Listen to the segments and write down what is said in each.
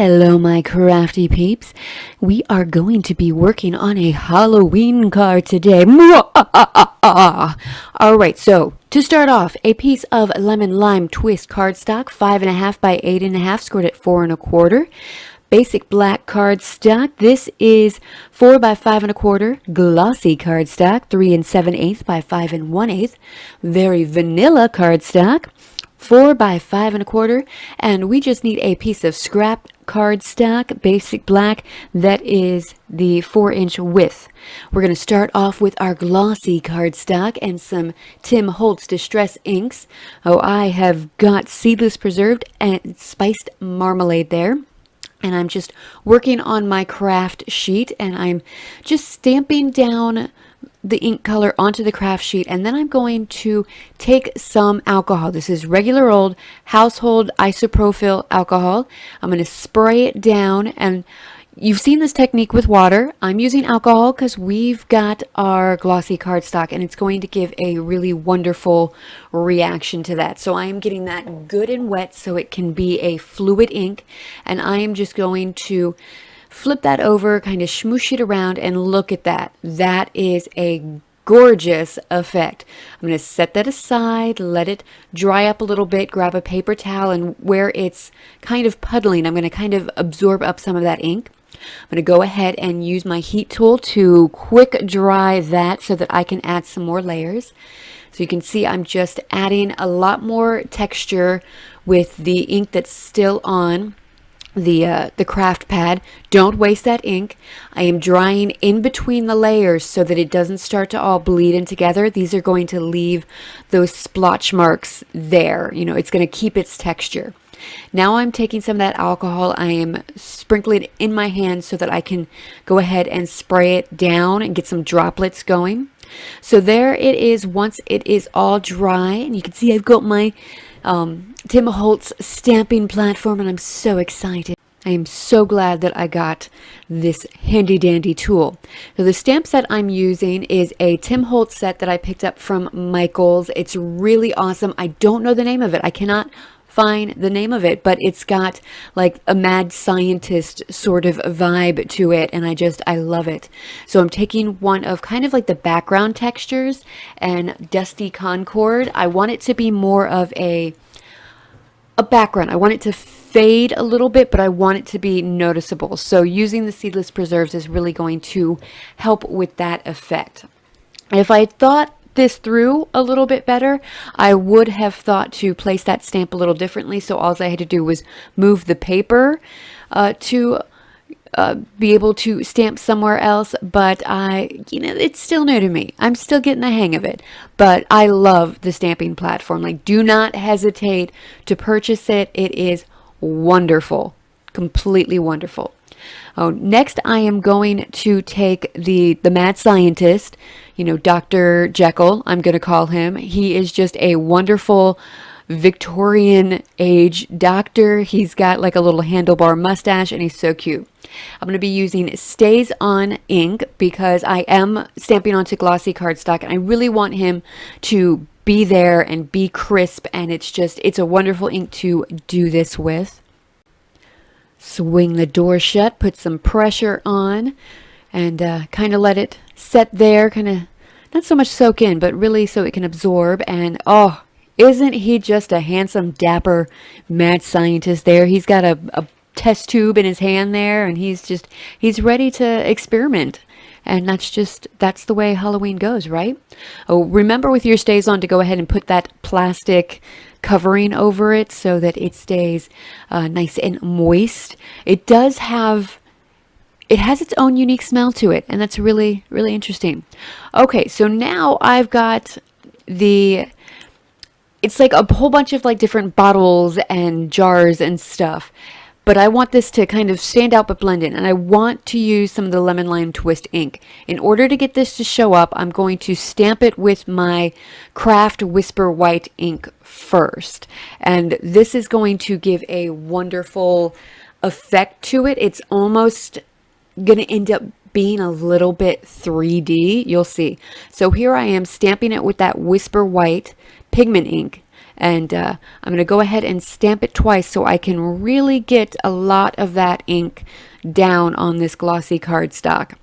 Hello, my crafty peeps. We are going to be working on a Halloween card today. Alright, so to start off, a piece of lemon lime twist cardstock, 5.5 by 8.5, scored at 4 1/4. Basic black cardstock. This is 4 by 5 1/4. Glossy cardstock, 3 7/8 by 5 1/8. Very vanilla cardstock, 4 by 5 1/4, and we just need a piece of scrap cardstock, basic black, that is the 4-inch width. We're going to start off with our glossy cardstock and some Tim Holtz Distress inks. Oh, I have got seedless preserved and spiced marmalade there. And I'm just working on my craft sheet, and I'm just stamping down the ink color onto the craft sheet, and then I'm going to take some alcohol. This is regular old household isopropyl alcohol. I'm going to spray it down, and you've seen this technique with water. I'm using alcohol because we've got our glossy cardstock, and it's going to give a really wonderful reaction to that. So I am getting that good and wet so it can be a fluid ink, and I am just going to flip that over, kind of smoosh it around, and look at that. That is a gorgeous effect. I'm going to set that aside, let it dry up a little bit, grab a paper towel, and where it's kind of puddling, I'm going to kind of absorb up some of that ink. I'm going to go ahead and use my heat tool to quick dry that so that I can add some more layers. So you can see I'm just adding a lot more texture with the ink that's still on the craft pad. Don't waste that ink. I am drying in between the layers so that it doesn't start to all bleed in together. These are going to leave those splotch marks there. You know, it's going to keep its texture. Now I'm taking some of that alcohol. I am sprinkling it in my hand so that I can go ahead and spray it down and get some droplets going. So there it is once it is all dry, and you can see I've got my Tim Holtz stamping platform, and I'm so excited. I am so glad that I got this handy dandy tool. So the stamp set I'm using is a Tim Holtz set that I picked up from Michael's. It's really awesome. I don't know the name of it. I cannot find the name of it, but it's got like a mad scientist sort of vibe to it, and I love it. So I'm taking one of kind of like the background textures and Dusty Concord. I want it to be more of a background. I want it to fade a little bit, but I want it to be noticeable. So using the seedless preserves is really going to help with that effect. If I thought this through a little bit better, I would have thought to place that stamp a little differently. So all I had to do was move the paper to be able to stamp somewhere else, but it's still new to me. I'm still getting the hang of it, but I love the stamping platform. Like, do not hesitate to purchase it. It is wonderful, completely wonderful. Oh, next I am going to take the mad scientist, Dr. Jekyll, I'm going to call him. He is just a wonderful Victorian age doctor. He's got like a little handlebar mustache, and he's so cute. I'm going to be using Stays On ink because I am stamping onto glossy cardstock, and I really want him to be there and be crisp, and it's a wonderful ink to do this with. Swing the door shut, put some pressure on, and kind of let it set there, kind of not so much soak in, but really so it can absorb. And oh, isn't he just a handsome, dapper mad scientist there? He's got a test tube in his hand there, and he's ready to experiment. And that's the way Halloween goes, right? Oh, remember with your Stays On to go ahead and put that plastic covering over it so that it stays nice and moist. It has its own unique smell to it, and that's really, really interesting. Okay, so now I've got it's like a whole bunch of like different bottles and jars and stuff. But I want this to kind of stand out but blend in, and I want to use some of the lemon lime twist ink. In order to get this to show up, I'm going to stamp it with my Craft Whisper White ink first. And this is going to give a wonderful effect to it. It's almost going to end up being a little bit 3D. You'll see. So here I am stamping it with that Whisper White pigment ink. And I'm going to go ahead and stamp it twice so I can really get a lot of that ink down on this glossy cardstock.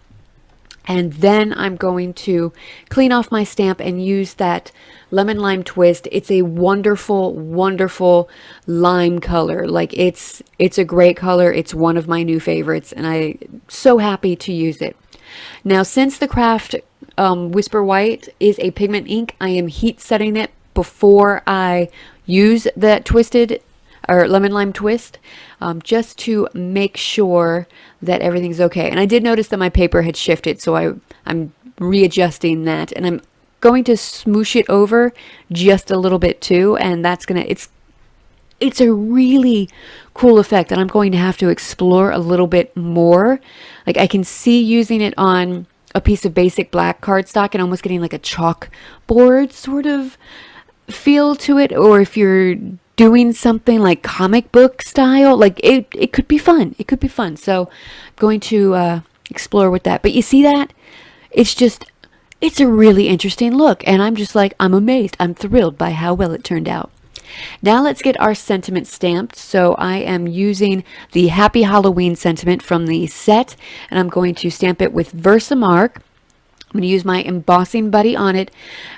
And then I'm going to clean off my stamp and use that lemon lime twist. It's a wonderful, wonderful lime color. Like it's a great color. It's one of my new favorites, and I'm so happy to use it. Now, since the Craft Whisper White is a pigment ink, I am heat setting it before I use that twisted or lemon lime twist, just to make sure that everything's okay. And I did notice that my paper had shifted, so I'm readjusting that, and I'm going to smoosh it over just a little bit too, and that's gonna, it's a really cool effect, and I'm going to have to explore a little bit more. Like, I can see using it on a piece of basic black cardstock and almost getting like a chalkboard sort of feel to it, or if you're doing something like comic book style, like it could be fun. It could be fun. So I'm going to explore with that. But you see that? It's a really interesting look, and I'm just like, I'm amazed. I'm thrilled by how well it turned out. Now let's get our sentiment stamped. So I am using the Happy Halloween sentiment from the set, and I'm going to stamp it with Versamark. I'm going to use my embossing buddy on it.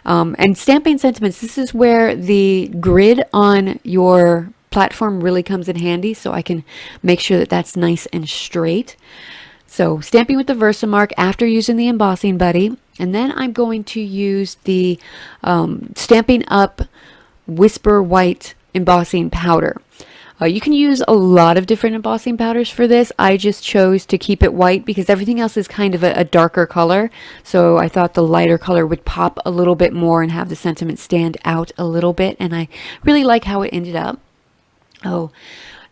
And stamping sentiments, this is where the grid on your platform really comes in handy, so I can make sure that that's nice and straight. So stamping with the Versamark after using the embossing buddy. And then I'm going to use the Stampin' Up! Whisper White embossing powder. You can use a lot of different embossing powders for this. I just chose to keep it white because everything else is kind of a darker color. So I thought the lighter color would pop a little bit more and have the sentiment stand out a little bit. And I really like how it ended up. Oh,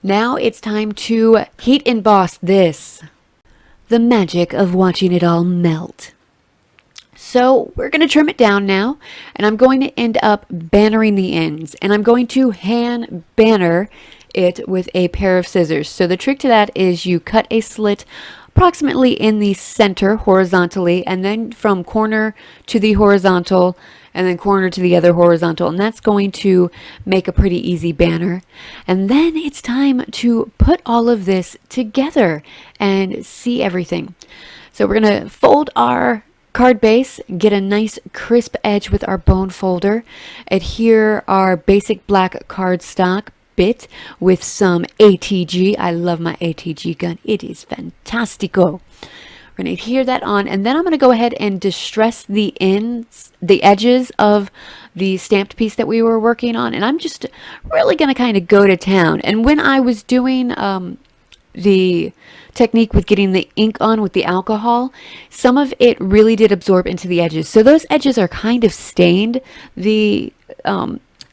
now it's time to heat emboss this. The magic of watching it all melt. So we're going to trim it down now, and I'm going to end up bannering the ends, and I'm going to hand banner it with a pair of scissors. So the trick to that is you cut a slit approximately in the center horizontally, and then from corner to the horizontal, and then corner to the other horizontal, and that's going to make a pretty easy banner. And then it's time to put all of this together and see everything. So we're going to fold our card base, get a nice crisp edge with our bone folder, adhere our basic black cardstock bit with some ATG. I love my ATG gun. It is fantastico. We're going to adhere that on, and then I'm going to go ahead and distress the ends, the edges of the stamped piece that we were working on, and I'm just really going to kind of go to town. And when I was doing the technique with getting the ink on with the alcohol, some of it really did absorb into the edges. So those edges are kind of stained, the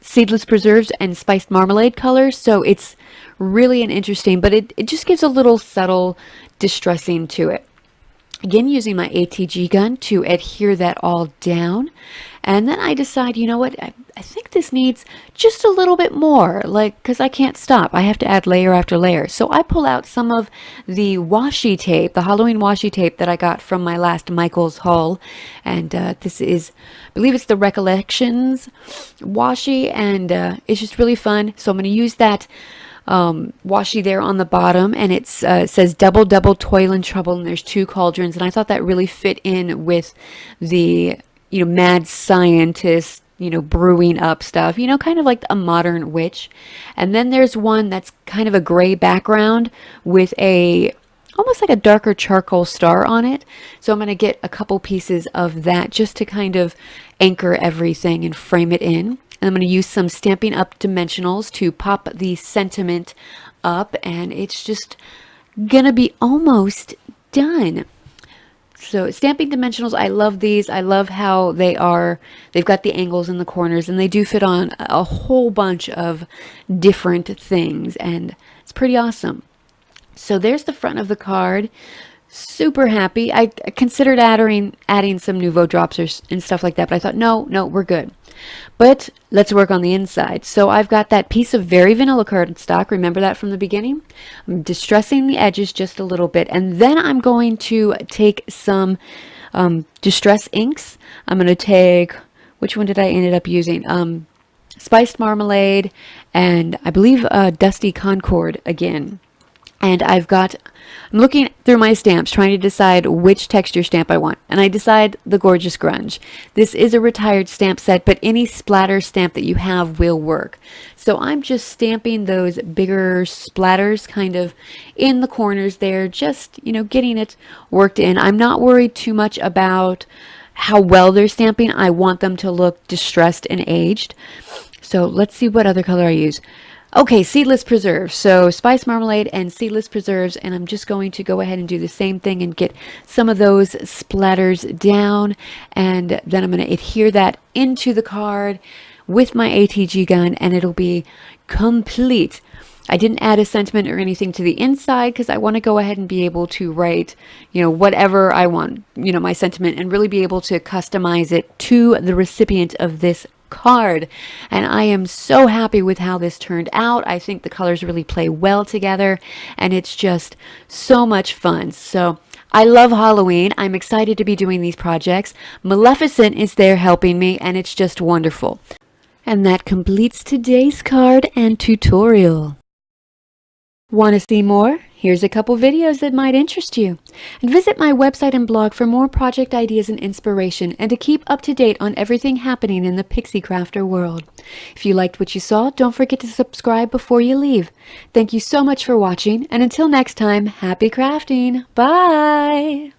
seedless preserves and spiced marmalade colors. So it's really an interesting, but it just gives a little subtle distressing to it. Again, using my ATG gun to adhere that all down. And then I decide, you know what, I think this needs just a little bit more, like, because I can't stop. I have to add layer after layer. So I pull out some of the washi tape, the Halloween washi tape that I got from my last Michael's haul. And this is, I believe it's the Recollections washi, and it's just really fun. So I'm going to use that washi there on the bottom, and it says double toil and trouble, and there's 2 cauldrons, and I thought that really fit in with the mad scientist brewing up stuff, kind of like a modern witch. And then there's one that's kind of a gray background with almost like a darker charcoal star on it. So I'm going to get a couple pieces of that just to kind of anchor everything and frame it in. And I'm going to use some Stampin' Up! Dimensionals to pop the sentiment up, and it's just going to be almost done. So Stamping Dimensionals, I love these. I love how they've got the angles in the corners, and they do fit on a whole bunch of different things, and it's pretty awesome. So there's the front of the card. Super happy. I considered adding some Nouveau drops and stuff like that, but I thought, no, we're good. But let's work on the inside. So I've got that piece of very vanilla cardstock. Remember that from the beginning? I'm distressing the edges just a little bit, and then I'm going to take some distress inks. I'm going to take, which one did I ended up using? spiced marmalade, and I believe dusty concord again. And I'm looking through my stamps trying to decide which texture stamp I want. And I decide the Gorgeous Grunge. This is a retired stamp set, but any splatter stamp that you have will work. So I'm just stamping those bigger splatters kind of in the corners there, just, getting it worked in. I'm not worried too much about how well they're stamping. I want them to look distressed and aged. So let's see what other color I use. Okay, seedless preserves. So spice marmalade and seedless preserves, and I'm just going to go ahead and do the same thing and get some of those splatters down, and then I'm going to adhere that into the card with my ATG gun, and it'll be complete. I didn't add a sentiment or anything to the inside because I want to go ahead and be able to write, whatever I want, my sentiment, and really be able to customize it to the recipient of this card. And I am so happy with how this turned out. I think the colors really play well together, and it's just so much fun. So I love Halloween. I'm excited to be doing these projects. Maleficent is there helping me, and it's just wonderful. And that completes today's card and tutorial. Want to see more? Here's a couple videos that might interest you. And visit my website and blog for more project ideas and inspiration, and to keep up to date on everything happening in the pixie crafter world. If you liked what you saw, don't forget to subscribe before you leave. Thank you so much for watching, and until next time, happy crafting. Bye!